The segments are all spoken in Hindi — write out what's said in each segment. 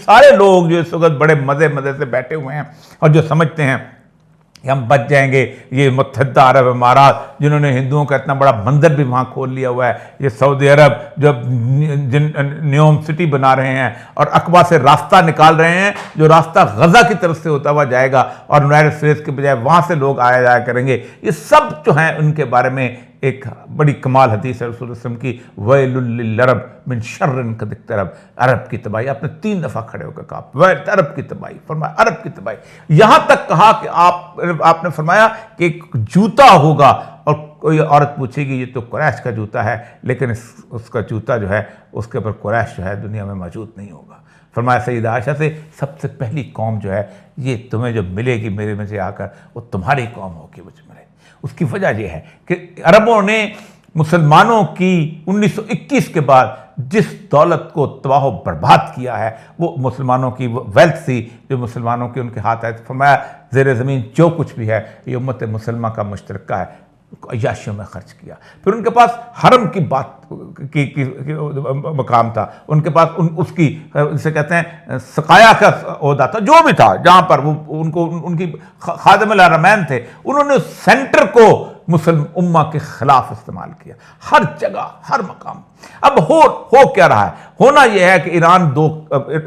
सारे लोग जो इस वक्त बड़े मज़े मज़े से बैठे हुए हैं और जो समझते हैं कि हम बच जाएंगे, ये मुत्तहिदा अरब अमारात जिन्होंने हिंदुओं का इतना बड़ा मंदिर भी वहाँ खोल लिया हुआ है, ये सऊदी अरब जो जिन न्यूम सिटी बना रहे हैं और अकबा से रास्ता निकाल रहे हैं, जो रास्ता गजा की तरफ से होता हुआ जाएगा और यूनाइटेड स्टेट्स के बजाय वहाँ से लोग आया जाया करेंगे, ये सब जो हैं उनके बारे में एक बड़ी कमाल हदीस है रसूल वसल्लम की, वैलुल लिल अरब मिन शर्रिन कद इक़्तरब, अरब की तबाही। आपने 3 दफ़ा खड़े होकर कहा वह अरब की तबाही, फरमाया अरब की तबाही। यहाँ तक कहा कि आपने फरमाया कि एक जूता होगा और कोई औरत पूछेगी ये तो कुरैश का जूता है, लेकिन उसका जूता जो है उसके ऊपर कुरैश जो है दुनिया में मौजूद नहीं होगा। फरमाया सईदा आयशा से सबसे पहली कौम जो है ये तुम्हें जो मिलेगी मेरे में से आकर, वो तुम्हारी कौम होगी मुझ में। उसकी वजह यह है कि अरबों ने मुसलमानों की 1921 के बाद जिस दौलत को तबाह बर्बाद किया है, वो मुसलमानों की वेल्थ थी जो मुसलमानों के उनके हाथ आए। तो फरमाया ज़ेर ज़मीन जो कुछ भी है ये उम्मत मुसलमा का मुश्तरका है, अय्याशियों में खर्च किया। फिर उनके पास हरम की बात की मकाम था, उनके पास उसकी जिसे कहते हैं सकाया का ओहदा था, जो भी था जहाँ पर वो उनको उनकी खादिमुल हरमैन थे, उन्होंने सेंटर को मुसलमान उम्मा के खिलाफ इस्तेमाल किया हर जगह हर मकाम। अब हो क्या रहा है? होना यह है कि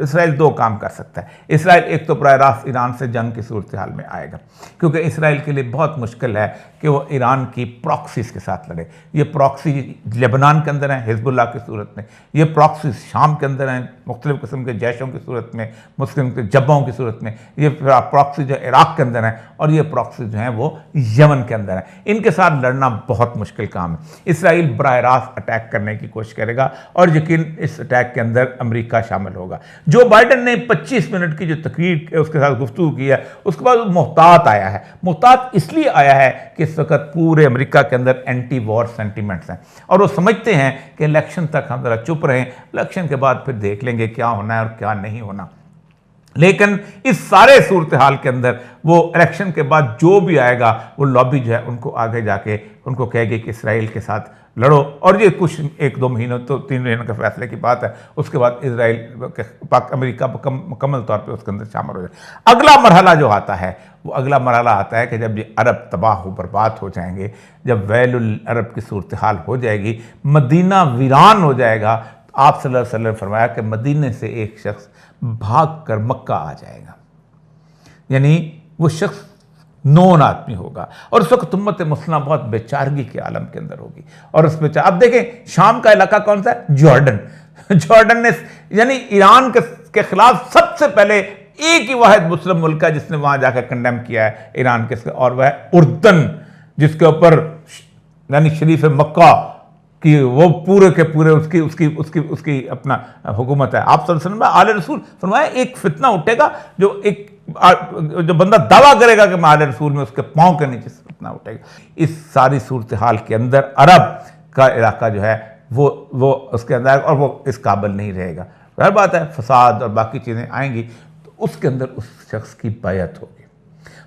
इसराइल 2 काम कर सकता है। इसराइल एक तो बराह रास्त ईरान से जंग की सूरत हाल में आएगा, क्योंकि इसराइल के लिए बहुत मुश्किल है कि वो ईरान की प्रॉक्सीज के साथ लड़े। ये प्रॉक्सी लेबनान के अंदर है हिजबुल्लाह की सूरत में, ये प्रॉक्सी शाम के अंदर हैं मुख्तलिफ किस्म के जैशों की सूरत में, मुस्लिम के जब्बाओं की सूरत में, ये प्रॉक्सी जो इराक के अंदर है और ये प्रॉक्सी जो हैं वो यमन के अंदर है। इनके साथ लड़ना बहुत मुश्किल काम है। इसराइल बराह रास्त अटैक करने की कोशिश करेगा और यकीन इस अटैक के अंदर अमेरिका शामिल होगा। जो बाइडन ने 25 मिनट की जो तकरीर उसके साथ गुफ्तगू की है, उसके बाद मोहतात आया है। मोहतात इसलिए आया है कि इस वक्त पूरे अमेरिका के अंदर एंटी वॉर सेंटीमेंट्स हैं और वो समझते हैं कि इलेक्शन तक हम जरा चुप रहें, इलेक्शन के बाद फिर देख लेंगे क्या होना है और क्या नहीं होना। लेकिन इस सारे सूरत हाल के अंदर वो इलेक्शन के बाद जो भी आएगा वो लॉबी जो है उनको आगे जाके उनको कहेगी कि इसराइल के साथ लड़ो, और ये कुछ 1-2 महीनों तो 3 महीनों के फैसले की बात है। उसके बाद इसराइल अमेरिका मुकम्मल तौर पे उसके अंदर शामिल हो जाए। अगला मरहला जो आता है वो अगला मरहला आता है कि जब ये अरब तबाह बर्बाद हो जाएंगे, जब वैलुल अरब की सूरत हाल हो जाएगी, मदीना वीरान हो जाएगा, तो आप सल्लल्लाहु अलैहि वसल्लम फरमाया कि मदीने से एक शख्स भाग कर मक्का आ जाएगा, यानी वो शख्स नॉन आदमी होगा और उस वक्त उम्मत मुस्लिमा बहुत बेचारगी के आलम के अंदर होगी। और उस अब देखें शाम का इलाका कौन सा है? जॉर्डन ने यानी ईरान के खिलाफ सबसे पहले एक ही वाहिद मुस्लिम मुल्क है जिसने वहां जाकर कंडेम किया है ईरान के, और वह है उर्दन, जिसके ऊपर यानी शरीफ मक्का कि वो पूरे के पूरे उसकी अपना हुकूमत है। आप सल्लल्लाहु अलैहि वसल्लम आले रसूल फरमाया एक फितना उठेगा जो बंदा दावा करेगा कि मैं आले रसूल में, उसके पांव के नीचे से फितना उठेगा। इस सारी सूरत हाल के अंदर अरब का इलाका जो है वो उसके अंदर और वो इस काबिल नहीं रहेगा। हर बात है फसाद और बाकी चीज़ें आएंगी तो उसके अंदर उस शख्स की बैत होगी।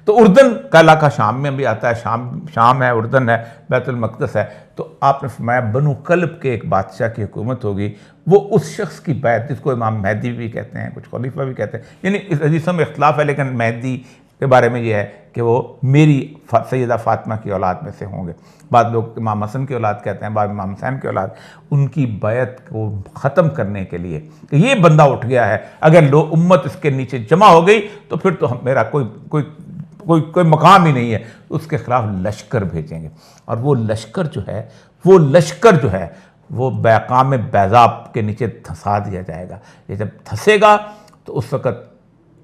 तो उर्दन का इलाका शाम में भी आता है, शाम है, उर्दन है, बैतुल मक़दस है। तो आपने फरमाया बनु कल्ब के एक बादशाह की हुकूमत होगी, वो उस शख्स की बैत, जिसको इमाम मेहदी भी कहते हैं, कुछ खलीफा भी कहते हैं, यानी इस हदीसों में इख्तलाफ है, लेकिन मेहदी के बारे में ये है कि वो मेरी सैयदा फातिमा की औलाद में से होंगे। बाद लोग इमाम हसन की औलाद कहते हैं, बाद इमाम हुसैन की औलाद। उनकी बैत को ख़त्म करने के लिए ये बंदा उठ गया है, अगर लोग उम्मत इसके नीचे जमा हो गई तो फिर तो मेरा कोई मकाम ही नहीं है, उसके खिलाफ लश्कर भेजेंगे। और वो लश्कर जो है वो बैकाम बैज़ाब के नीचे धंसा दिया जाएगा। ये जब धंसेगा तो उस वक़्त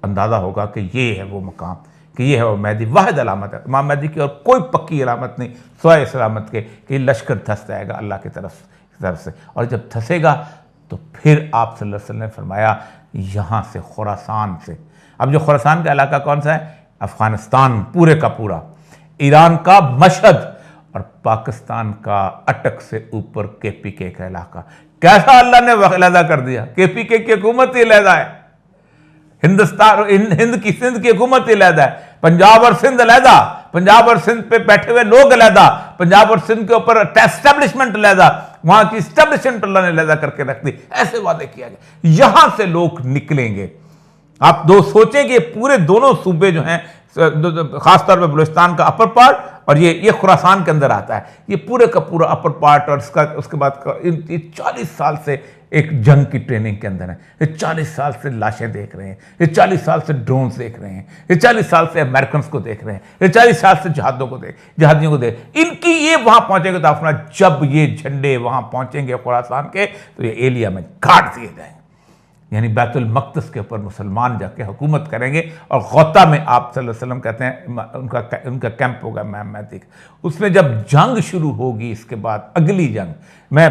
अंदाज़ा होगा कि ये है वो मकाम, कि ये है वो मेहदी। वाहिद अलामत है इमाम मेहदी की, और कोई पक्की अलामत नहीं सिवाय सलामत के कि लश्कर धंस जाएगा अल्लाह की तरफ से। और जब धंसेगा तो फिर आप सल्लल्लाहु अलैहि वसल्लम ने फरमाया यहाँ से खुरासान से, अब जो खुरासान का इलाका कौन सा है? अफ़गानिस्तान पूरे का पूरा, ईरान का मशहद और पाकिस्तान का अटक से ऊपर KPK का इलाका। कैसा अल्लाह ने अलहदा कर दिया। KPK की हुकूमत ही अलहदा है, हिंद की हुकूमत ही अलहदा है, पंजाब और सिंध अलहदा, पंजाब और सिंध पे बैठे हुए लोग अलहदा, पंजाब और सिंध के ऊपर एस्टेब्लिशमेंट अलहदा, वहां की एस्टेब्लिशमेंट अल्लाह ने अलहदा करके रख दी। ऐसे वादे किया गया। यहां से लोग निकलेंगे आप दो सोचें कि पूरे दोनों सूबे जो हैं, खासतौर पर बलूचिस्तान का अपर पार्ट और ये खुरासान के अंदर आता है, ये पूरे का पूरा अपर पार्ट और उसके बाद ये 40 साल से एक जंग की ट्रेनिंग के अंदर है। ये 40 साल से लाशें देख रहे हैं, ये 40 साल से ड्रोन्स देख रहे हैं, ये 40 साल से अमेरिकन को देख रहे हैं, ये 40 साल से जहादियों को देख इनकी ये वहां पहुंचेंगे तो अपना जब ये झंडे वहां पहुंचेंगे खुरासान के तो ये एलिया में काट दिए जाएंगे, यानी बैतुल मक़दस के ऊपर मुसलमान जाके हुकूमत करेंगे। और गौता में आप सल्लल्लाहु अलैहि वसल्लम कहते हैं उनका कैंप होगा महमदी का। उसमें जब जंग शुरू होगी, इसके बाद अगली जंग, मैं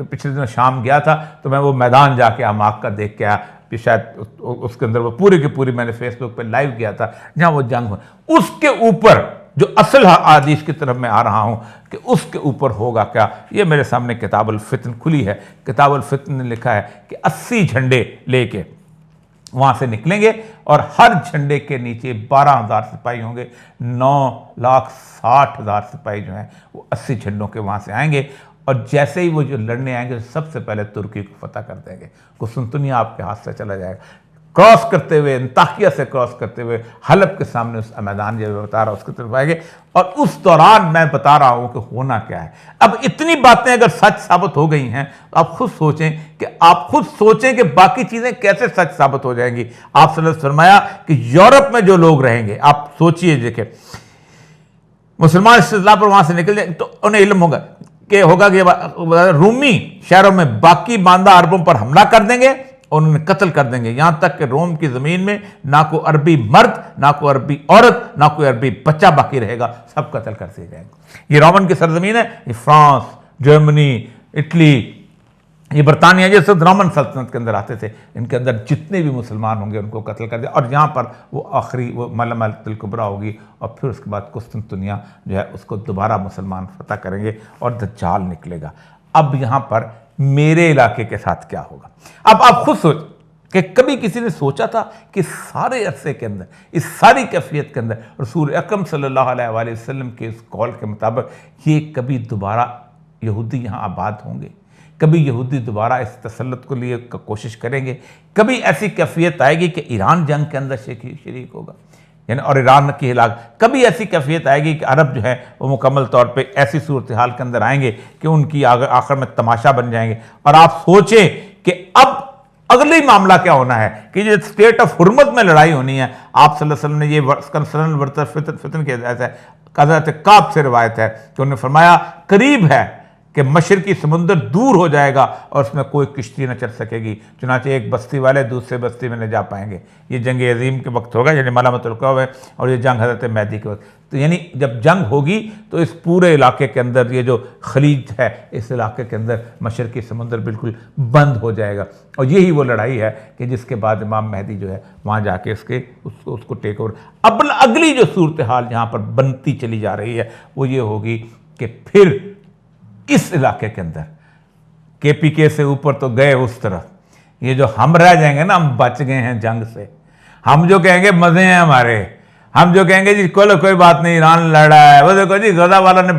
पिछले दिनों शाम गया था तो मैं वो मैदान जाके अमाक का देख के आया, शायद उसके अंदर वो पूरी की पूरी मैंने फेसबुक पे लाइव किया था जहाँ वो जंग हो। उसके ऊपर जो असल आदिश की तरफ मैं आ रहा हूँ कि उसके ऊपर होगा क्या, ये मेरे सामने किताबुल फितन खुली है। किताबुल फितन ने लिखा है कि 80 झंडे लेके वहाँ से निकलेंगे और हर झंडे के नीचे 12,000 सिपाही होंगे। 9,60,000 सिपाही जो हैं वो 80 झंडों के वहाँ से आएंगे और जैसे ही वो जो लड़ने आएंगे सबसे पहले तुर्की को फतह कर देंगे। कुस्तुनतुनिया आपके हाथ से चला जाएगा। क्रॉस करते हुए, अंताकिया से क्रॉस करते हुए हलब के सामने उस मैदान जो बता रहा हूँ उसकी तरफ आएंगे। और उस दौरान मैं बता रहा हूँ कि होना क्या है। अब इतनी बातें अगर सच साबित हो गई हैं तो आप खुद सोचें कि बाकी चीज़ें कैसे सच साबित हो जाएंगी। आप सल्लल्लाहु अलैहि वसल्लम फरमाया कि यूरोप में जो लोग रहेंगे, आप सोचिए, देखें मुसलमान इस इस्लाह पर वहाँ से निकल जाए तो उन्हें इल्म होगा कि रूमी शहरों में बाकी मानदा अरबों पर हमला कर देंगे और उन्हें कत्ल कर देंगे, यहां तक कि रोम की जमीन में ना कोई अरबी मर्द, ना कोई अरबी औरत, ना कोई अरबी बच्चा बाकी रहेगा, सब कत्ल कर दिए जाएंगे। ये रोमन की सरजमीन है, ये फ्रांस, जर्मनी, इटली, ये बरतानिया ये सब रोमन सल्तनत के अंदर आते थे। इनके अंदर जितने भी मुसलमान होंगे उनको कत्ल कर दिया और यहाँ पर वो आखिरी वो मलमतुल कुबरा होगी और फिर उसके बाद कुस्तुनतुनिया जो है उसको दोबारा मुसलमान फतह करेंगे और दज्जाल निकलेगा। अब यहाँ पर मेरे इलाके के साथ क्या होगा? अब आप खुद सोच कि कभी किसी ने सोचा था कि सारे अरसे के अंदर, इस सारी कैफियत के अंदर रसूल अकरम सल्लल्लाहु अलैहि वसल्लम के इस कौल के मुताबिक ये कभी दोबारा यहूदी यहाँ आबाद होंगे, कभी यहूदी दोबारा इस तसल्लुत को लिए कोशिश करेंगे, कभी ऐसी कैफियत आएगी कि ईरान जंग के अंदर शरीक होगा यानी और ईरान की हिलाक, कभी ऐसी कैफियत आएगी कि अरब जो है वो मुकम्मल तौर पे ऐसी सूरत हाल के अंदर आएंगे कि उनकी आखिर में तमाशा बन जाएंगे। और आप सोचें कि अब अगले मामला क्या होना है कि जो स्टेट ऑफ हुर्मत में लड़ाई होनी है। आप सल्लल्लाहु अलैहि वसल्लम ने ये फितन के हज़रत काब से रिवायत है कि उन्होंने फरमाया करीब है कि मशरकी समुंदर दूर हो जाएगा और उसमें कोई किश्ती न चल सकेगी, चुनांचे एक बस्ती वाले दूसरे बस्ती में न जा पाएंगे। ये जंग अजीम के वक्त होगा यानी मलामतुल कौम है और ये जंग हज़रत महदी के वक्त। तो यानी जब जंग होगी तो इस पूरे इलाके के अंदर ये जो खलीज है इस इलाके के अंदर मशरकी समुंदर बिल्कुल बंद हो जाएगा और यही वो लड़ाई है कि जिसके बाद इमाम महदी जो है वहाँ जाके उसको टेक ओवर। अब अगली जो सूरत हाल यहाँ पर बनती चली जा रही है वो ये होगी कि फिर इस इलाके के अंदर KPK से ऊपर तो गए उस तरफ, ये जो हम रह जाएंगे ना, हम बच गए हैं जंग से, हम जो कहेंगे मजे हैं हमारे, हम जो कहेंगे जी कोई बात नहीं ईरान लड़ रहा है, वो देखो जी गजा वाला ने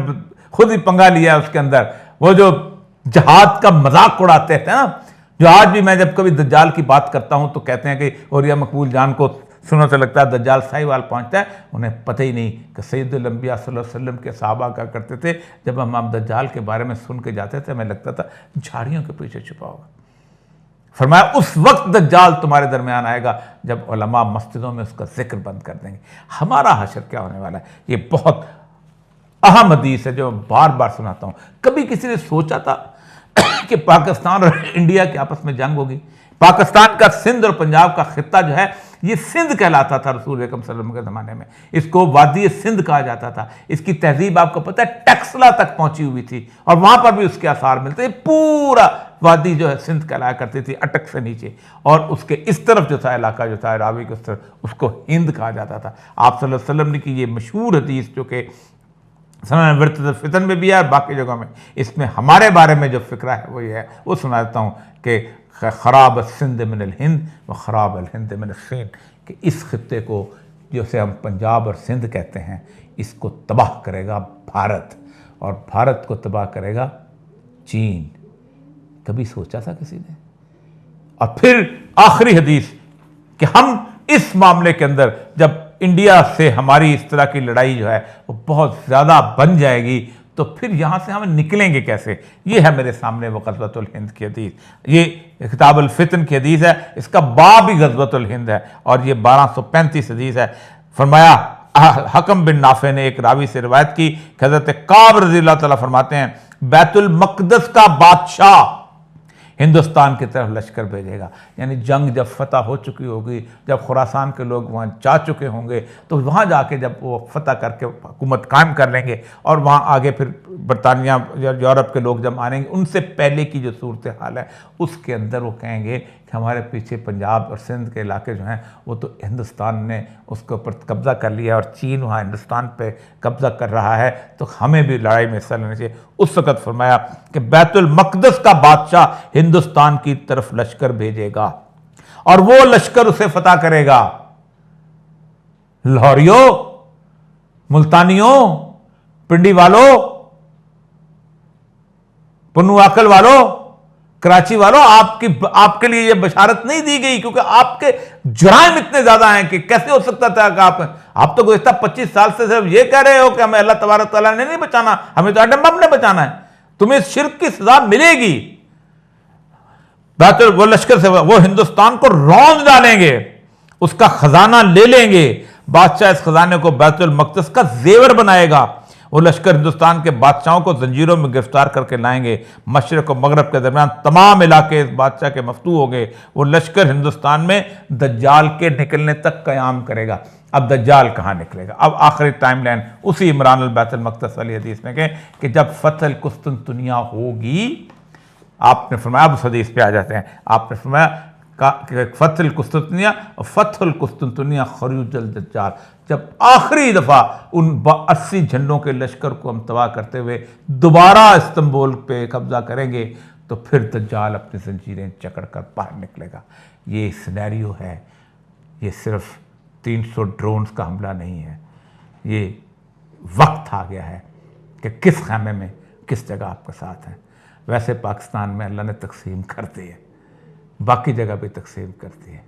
खुद ही पंगा लिया उसके अंदर, वो जो जहाद का मजाक उड़ाते थे ना, जो आज भी मैं जब कभी दज्जाल की बात करता हूं तो कहते हैं कि औरिया मकबूल जान को सुनो से लगता है दज्जाल साहिवाल पहुंचता है, उन्हें पता ही नहीं कि सैयदुल अंबिया सल्लल्लाहु अलैहि वसल्लम के सहाबा क्या करते थे। जब हम दज्जाल के बारे में सुन के जाते थे हमें लगता था झाड़ियों के पीछे छुपा होगा। फरमाया उस वक्त दज्जाल तुम्हारे दरमियान आएगा जब उलमा मस्जिदों में उसका जिक्र बंद कर देंगे। हमारा हशर क्या होने वाला है, ये बहुत अहम हदीस है जो मैं बार बार सुनाता हूँ। कभी किसी ने सोचा था कि पाकिस्तान और इंडिया की आपस में जंग होगी? पाकिस्तान का सिंध और पंजाब का खित्ता जो है ये सिंध कहलाता था रसूल अकरम सल्लल्लाहु अलैहि वसल्लम के ज़माने में, इसको वादी सिंध कहा जाता था। इसकी तहजीब आपको पता है टक्सला तक पहुंची हुई थी और वहां पर भी उसके आसार मिलते थे। पूरा वादी जो है सिंध कहलाया करती थी अटक से नीचे, और उसके इस तरफ जो था इलाका जो था रावी के उस तरफ उसको हिंद कहा जाता था। आप सल्लल्लाहु अलैहि वसल्लम ने की ये मशहूर हदीस जो कि फितन में भी है और बाकी जगहों में, इसमें हमारे बारे में जो फिक्रा है वो ये है, वो सुना देता हूँ कि ख़राब सिंध मिनल हिंद व ख़राब अल हिंद मिनल सीन, कि इस खित्ते को जिसे हम पंजाब और सिंध कहते हैं इसको तबाह करेगा भारत और भारत को तबाह करेगा चीन। कभी सोचा था किसी ने? और फिर आखिरी हदीस कि हम इस मामले के अंदर जब इंडिया से हमारी इस तरह की लड़ाई जो है वो बहुत ज़्यादा बन जाएगी, तो फिर यहाँ से हम निकलेंगे कैसे? ये है मेरे सामने वो ग़ज़वतुल हिंद की हदीस। ये किताबुल फितन की हदीस है, इसका बाब ही ग़ज़वतुल हिंद है और ये 1235 हदीस है। फरमाया, हकम बिन नाफे ने एक रावी से रिवायत की, हज़रत काब रज़ियल्लाहु तआला फरमाते हैं, बैतुल मक़दस का बादशाह हिंदुस्तान की तरफ लश्कर भेजेगा। यानी जंग जब फतह हो चुकी होगी, जब खुरासान के लोग वहाँ जा चुके होंगे, तो वहाँ जाके जब वो फतह करके हुकूमत कायम कर लेंगे और वहाँ आगे फिर बरतानिया या यूरोप के लोग जब आएंगे, उनसे पहले की जो सूरत हाल है उसके अंदर वो कहेंगे कि हमारे पीछे पंजाब और सिंध के इलाके जो हैं वो तो हिंदुस्तान ने उसके ऊपर कब्ज़ा कर लिया और चीन वहाँ हिंदुस्तान पे कब्ज़ा कर रहा है, तो हमें भी लड़ाई में हिस्सा लेना चाहिए। उस वक़्त फरमाया कि बैतुल मक़दस का बादशाह हिंदुस्तान की तरफ लश्कर भेजेगा और वो लश्कर उसे फतह करेगा। लाहौरियों, मुल्तानियों, पिंडी वालों, पुन्नुआकल वालों, कराची वालों, आपके लिए यह बशारत नहीं दी गई, क्योंकि आपके जुराइम इतने ज्यादा हैं कि कैसे हो सकता था कि आप तो गुज़िश्ता 25 साल से सिर्फ ये कह रहे हो कि हमें अल्लाह तबारक तआला ने नहीं बचाना, हमें तो एटम बम ने बचाना है, तुम्हें शिर्क की सजा मिलेगी। बेहतर वो लश्कर से वो हिंदुस्तान को रौंद डालेंगे, उसका खजाना ले लेंगे। बादशाह इस खजाने को बैतुल मक़दस का जेवर बनाएगा। वो लश्कर हिंदुस्तान के बादशाहों को जंजीरों में गिरफ्तार करके लाएंगे। मशरिक़ और मगरब के दरमियान तमाम इलाके इस बादशाह के मफ्तू हो गए। वो लश्कर हिंदुस्तान में दज्जाल के निकलने तक क़याम करेगा। अब दज्जाल कहाँ निकलेगा? अब आखिरी टाइम लाइन उसी इमरान अल बैतुल मक़दस वाली हदीस में कहें कि जब फतह कुस्तुनतुनिया होगी, आपने फरमाया, अब उस हदीस पे आ जाते हैं, आपने फरमाया फतह कुस्तुनतुनिया और फतह कुस्तुनतुनिया खरूजुल दज्जाल, जब आखिरी दफ़ा उन 80 झंडों के लश्कर को हम तबाह करते हुए दोबारा इस्तांबुल पे कब्जा करेंगे, तो फिर दज्जाल अपनी जंजीरें जकड़ कर बाहर निकलेगा। ये सिनेरियो है, ये सिर्फ 300 ड्रोन्स का हमला नहीं है, ये वक्त आ गया है कि किस खैमे में किस जगह आपके साथ हैं। वैसे पाकिस्तान में अल्लाह ने तकसीम कर दी है, बाकी जगह भी तकसीम करती है।